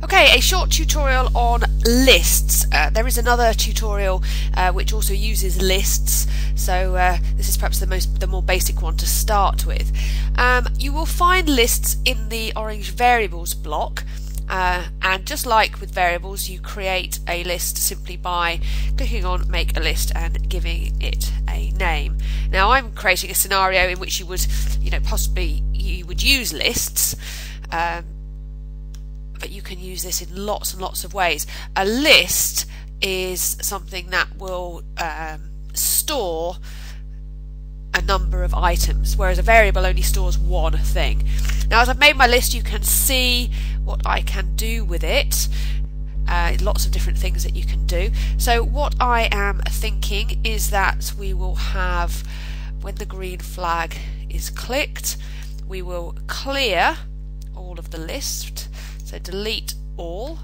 Okay, a short tutorial on lists. There is another tutorial which also uses lists, so this is perhaps the more basic one to start with. You will find lists in the orange variables block, and just like with variables, you create a list simply by clicking on make a list and giving it a name. Now I'm creating a scenario in which you would, possibly you would use lists. But you can use this in lots and lots of ways. A list is something that will store a number of items, whereas a variable only stores one thing. Now, as I've made my list, you can see what I can do with it. Lots of different things that you can do. So what I am thinking is that we will have, when the green flag is clicked, we will clear all of the list. So delete all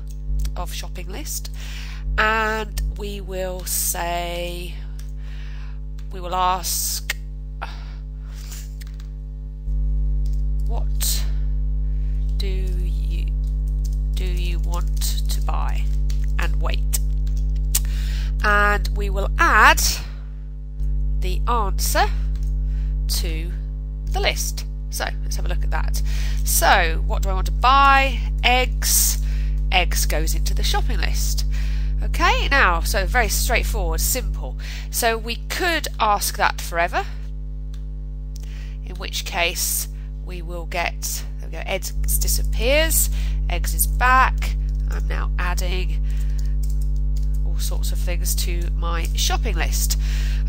of shopping list, and we will say, we will ask, what do you want to buy, and wait. And we will add the answer to the list. So let's have a look at that. So what do I want to buy? Eggs. Eggs goes into the shopping list. Okay, now, so very straightforward, simple. So we could ask that forever, in which case we will get, there we go, eggs disappears, eggs is back. I'm now adding all sorts of things to my shopping list.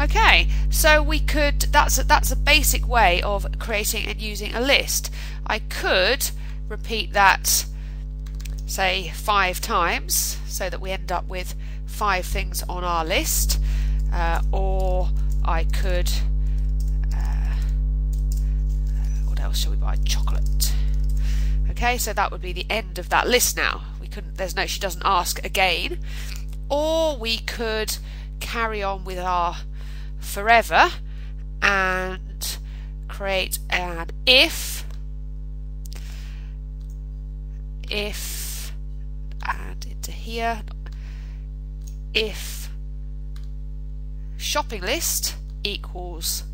Okay, so we could, that's a basic way of creating and using a list. I could repeat that, say, 5 times, so that we end up with 5 things on our list, or I could, what else shall we buy? Chocolate. Okay, so that would be the end of that list now. We couldn't, she doesn't ask again. Or we could carry on with our forever and create an if and into here, if shopping list equals,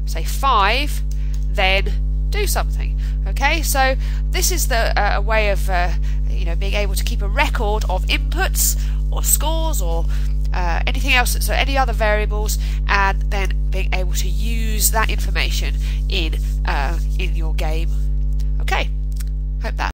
say, 5, then do something. Okay, so this is the a way of being able to keep a record of inputs or scores or anything else, so any other variables, and then being able to use that information in your game